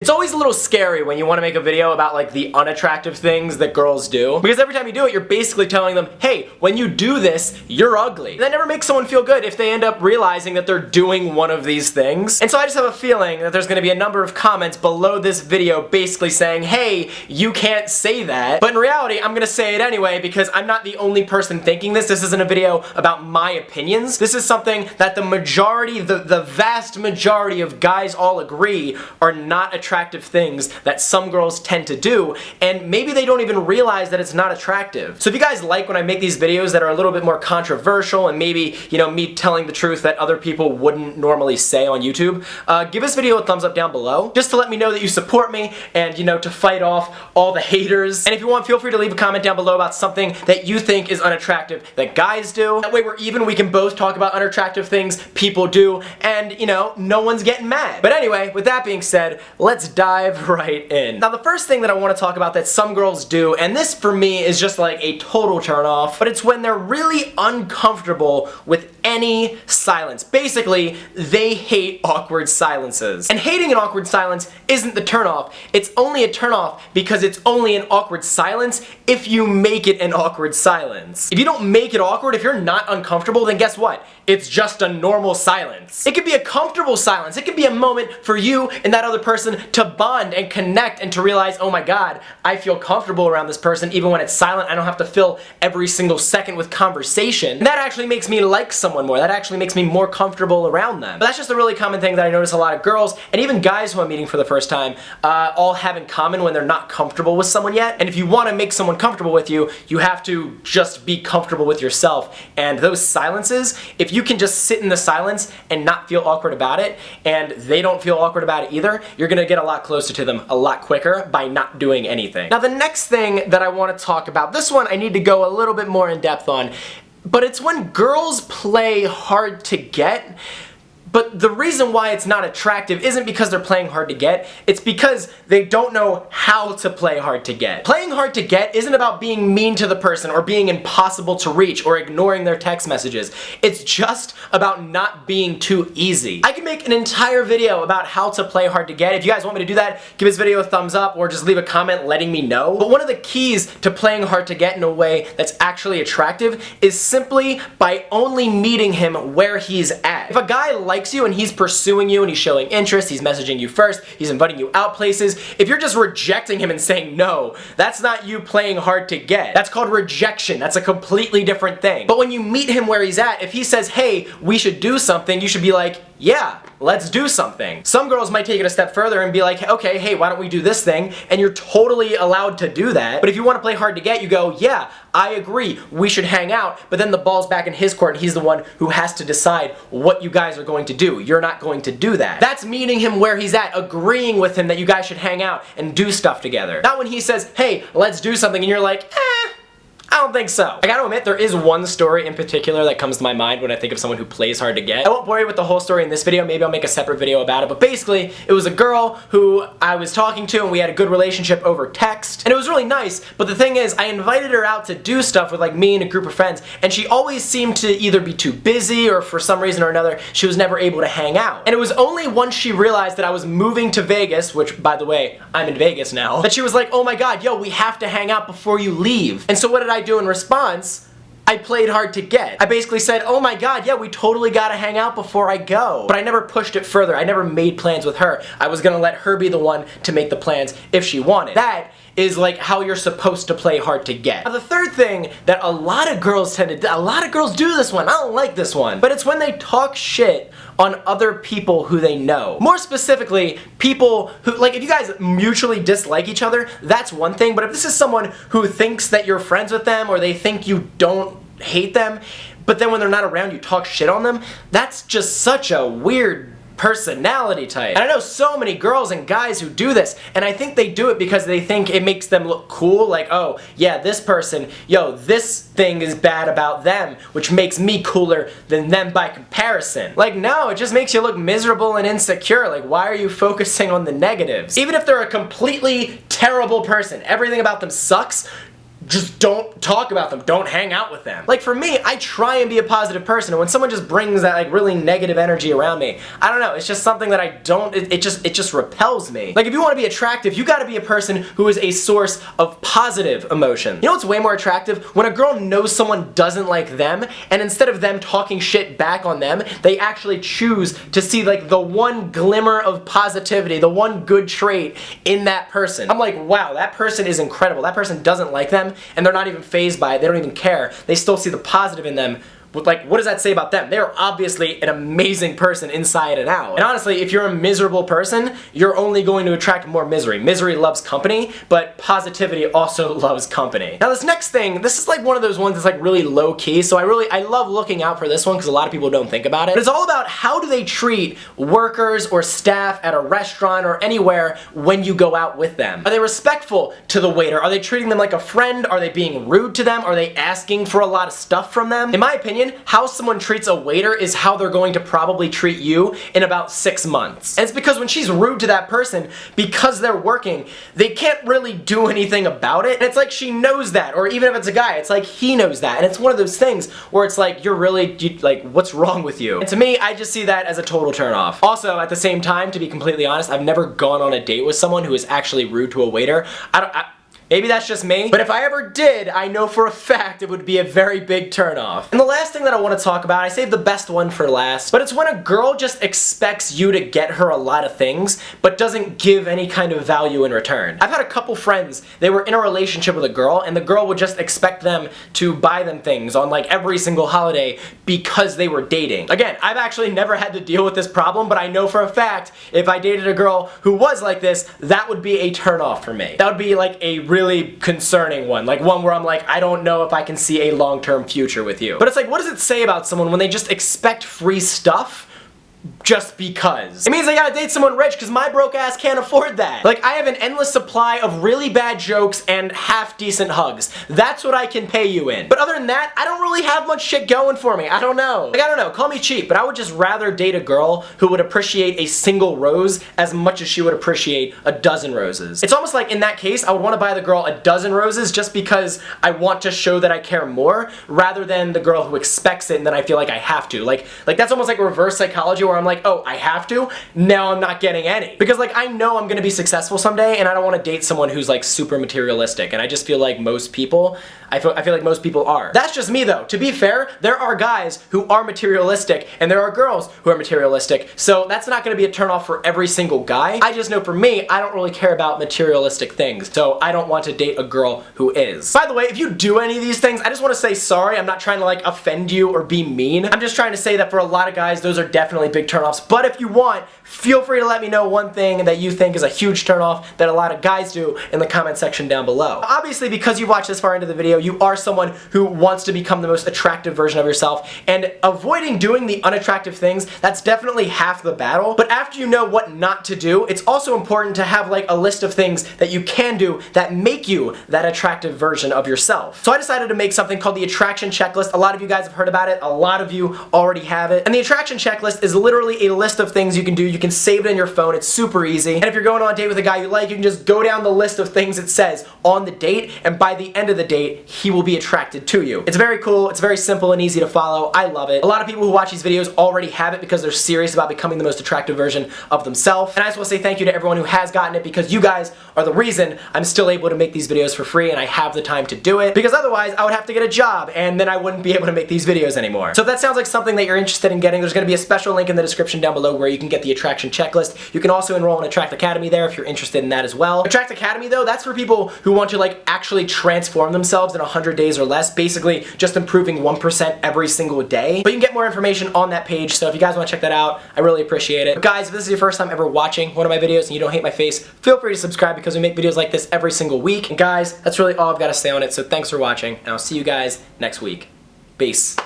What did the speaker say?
It's always a little scary when you want to make a video about like the unattractive things that girls do, because every time you do it, you're basically telling them, hey, when you do this, you're ugly. And that never makes someone feel good if they end up realizing that they're doing one of these things. And so I just have a feeling that there's going to be a number of comments below this video basically saying, hey, you can't say that. But in reality, I'm going to say it anyway because I'm not the only person thinking this. This isn't a video about my opinions. This is something that the majority, the vast majority of guys all agree are not attractive things that some girls tend to do, and maybe they don't even realize that it's not attractive. So if you guys like when I make these videos that are a little bit more controversial and maybe, you know, me telling the truth that other people wouldn't normally say on YouTube, give this video a thumbs up down below, just to let me know that you support me and, you know, to fight off all the haters. And if you want, feel free to leave a comment down below about something that you think is unattractive that guys do. That way we're even, we can both talk about unattractive things people do, and, you know, no one's getting mad. But anyway, with that being said, let's dive right in. Now the first thing that I want to talk about that some girls do, and this for me is just like a total turn off, but it's when they're really uncomfortable with any silence. Basically, they hate awkward silences. And hating an awkward silence isn't the turnoff. It's only a turnoff because it's only an awkward silence if you make it an awkward silence. If you don't make it awkward, if you're not uncomfortable, then guess what? It's just a normal silence. It could be a comfortable silence. It could be a moment for you and that other person to bond and connect and to realize, oh my god, I feel comfortable around this person even when it's silent. I don't have to fill every single second with conversation. And that actually makes me like someone more. That actually makes me more comfortable around them. But that's just a really common thing that I notice a lot of girls and even guys who I'm meeting for the first time all have in common when they're not comfortable with someone yet. And if you want to make someone comfortable with you, you have to just be comfortable with yourself. And those silences, if you can just sit in the silence and not feel awkward about it, and they don't feel awkward about it either, you're gonna get a lot closer to them a lot quicker by not doing anything. Now the next thing that I want to talk about, this one I need to go a little bit more in depth on, but it's when girls play hard to get. But the reason why it's not attractive isn't because they're playing hard to get, it's because they don't know how to play hard to get. Playing hard to get isn't about being mean to the person or being impossible to reach or ignoring their text messages. It's just about not being too easy. I can make an entire video about how to play hard to get. If you guys want me to do that, give this video a thumbs up or just leave a comment letting me know. But one of the keys to playing hard to get in a way that's actually attractive is simply by only meeting him where he's at. If a guy likes you and he's pursuing you and he's showing interest, he's messaging you first, he's inviting you out places, if you're just rejecting him and saying no, that's not you playing hard to get. That's called rejection. That's a completely different thing. But when you meet him where he's at, if he says, hey, we should do something, you should be like, yeah, let's do something. Some girls might take it a step further and be like, okay, hey, why don't we do this thing? And you're totally allowed to do that. But if you want to play hard to get, you go, yeah, I agree, we should hang out, but then the ball's back in his court and he's the one who has to decide what you guys are going to do. You're not going to do that. That's meeting him where he's at, agreeing with him that you guys should hang out and do stuff together. Not when he says, hey, let's do something, and you're like, I don't think so. I gotta admit, there is one story in particular that comes to my mind when I think of someone who plays hard to get. I won't bore you with the whole story in this video, maybe I'll make a separate video about it, but basically, it was a girl who I was talking to and we had a good relationship over text, and it was really nice, but the thing is, I invited her out to do stuff with like me and a group of friends, and she always seemed to either be too busy or for some reason or another, she was never able to hang out. And it was only once she realized that I was moving to Vegas, which by the way, I'm in Vegas now, that she was like, oh my god, yo, we have to hang out before you leave. And so what did I do in response? I played hard to get. I basically said, oh my god, yeah, we totally gotta hang out before I go. But I never pushed it further. I never made plans with her. I was gonna let her be the one to make the plans if she wanted. That is like how you're supposed to play hard to get. Now the third thing that a lot of girls tend to do, a lot of girls do this one, I don't like this one, but it's when they talk shit on other people who they know. More specifically, people who, like if you guys mutually dislike each other, that's one thing, but if this is someone who thinks that you're friends with them or they think you don't hate them, but then when they're not around you talk shit on them, that's just such a weird personality type. And I know so many girls and guys who do this, and I think they do it because they think it makes them look cool, like, oh, yeah, this person, yo, this thing is bad about them, which makes me cooler than them by comparison. Like, no, it just makes you look miserable and insecure. Like, why are you focusing on the negatives? Even if they're a completely terrible person, everything about them sucks, just don't talk about them, don't hang out with them. Like for me, I try and be a positive person, and when someone just brings that like really negative energy around me, I don't know, it's just something that I don't, it just repels me. Like if you want to be attractive, you gotta be a person who is a source of positive emotion. You know what's way more attractive? When a girl knows someone doesn't like them, and instead of them talking shit back on them, they actually choose to see like the one glimmer of positivity, the one good trait in that person. I'm like, wow, that person is incredible. That person doesn't like them, and they're not even fazed by it. They don't even care. They still see the positive in them. Like, what does that say about them? They're obviously an amazing person inside and out. And honestly, if you're a miserable person, you're only going to attract more misery. Misery loves company, but positivity also loves company. Now this next thing, this is like one of those ones that's like really low key, so I love looking out for this one because a lot of people don't think about it. But it's all about how do they treat workers or staff at a restaurant or anywhere when you go out with them. Are they respectful to the waiter? Are they treating them like a friend? Are they being rude to them? Are they asking for a lot of stuff from them? In my opinion, how someone treats a waiter is how they're going to probably treat you in about 6 months. And it's because when she's rude to that person, because they're working, they can't really do anything about it. And it's like she knows that, or even if it's a guy, it's like he knows that. And it's one of those things where it's like, like, what's wrong with you? And to me, I just see that as a total turn off. Also, at the same time, to be completely honest, I've never gone on a date with someone who is actually rude to a waiter. Maybe that's just me, but if I ever did, I know for a fact it would be a very big turnoff. And the last thing that I want to talk about, I saved the best one for last, but it's when a girl just expects you to get her a lot of things, but doesn't give any kind of value in return. I've had a couple friends, they were in a relationship with a girl, and the girl would just expect them to buy them things on like every single holiday because they were dating. Again, I've actually never had to deal with this problem, but I know for a fact, if I dated a girl who was like this, that would be a turnoff for me. That would be like a really concerning one, like one where I'm like, I don't know if I can see a long-term future with you. But it's like, what does it say about someone when they just expect free stuff just because? It means I gotta date someone rich because my broke ass can't afford that. Like, I have an endless supply of really bad jokes and half-decent hugs. That's what I can pay you in. But other than that, I don't really have much shit going for me. I don't know. Like, I don't know, call me cheap, but I would just rather date a girl who would appreciate a single rose as much as she would appreciate a dozen roses. It's almost like in that case, I would want to buy the girl a dozen roses just because I want to show that I care more, rather than the girl who expects it and then I feel like I have to. Like that's almost like reverse psychology where I'm like, oh, I have to? Now I'm not getting any. Because like I know I'm gonna be successful someday and I don't want to date someone who's like super materialistic, and I just feel like most people, I feel like most people are. That's just me though. To be fair, there are guys who are materialistic and there are girls who are materialistic, so that's not gonna be a turnoff for every single guy. I just know for me, I don't really care about materialistic things, so I don't want to date a girl who is. By the way, if you do any of these things, I just want to say sorry. I'm not trying to like offend you or be mean. I'm just trying to say that for a lot of guys, those are definitely big turnoffs. But if you want, feel free to let me know one thing that you think is a huge turnoff that a lot of guys do in the comment section down below. Obviously, because you've watched this far into the video, you are someone who wants to become the most attractive version of yourself, and avoiding doing the unattractive things, that's definitely half the battle. But after you know what not to do, it's also important to have like a list of things that you can do that make you that attractive version of yourself. So I decided to make something called the attraction checklist. A lot of you guys have heard about it, a lot of you already have it. And the attraction checklist is literally a list of things you can do. You can save it in your phone, it's super easy. And if you're going on a date with a guy you like, you can just go down the list of things it says on the date, and by the end of the date, he will be attracted to you. It's very cool, it's very simple and easy to follow. I love it. A lot of people who watch these videos already have it because they're serious about becoming the most attractive version of themselves. And I just want to say thank you to everyone who has gotten it, because you guys are the reason I'm still able to make these videos for free and I have the time to do it, because otherwise I would have to get a job and then I wouldn't be able to make these videos anymore. So if that sounds like something that you're interested in getting, there's going to be a special link in the description down below where you can get the attraction checklist. You can also enroll in Attract Academy there if you're interested in that as well. Attract Academy though, that's for people who want to like actually transform themselves in 100 days or less, basically just improving 1% every single day. But you can get more information on that page, so if you guys want to check that out, I really appreciate it. But guys, if this is your first time ever watching one of my videos and you don't hate my face, feel free to subscribe because we make videos like this every single week. And guys, that's really all I've got to say on it, so thanks for watching, and I'll see you guys next week. Peace.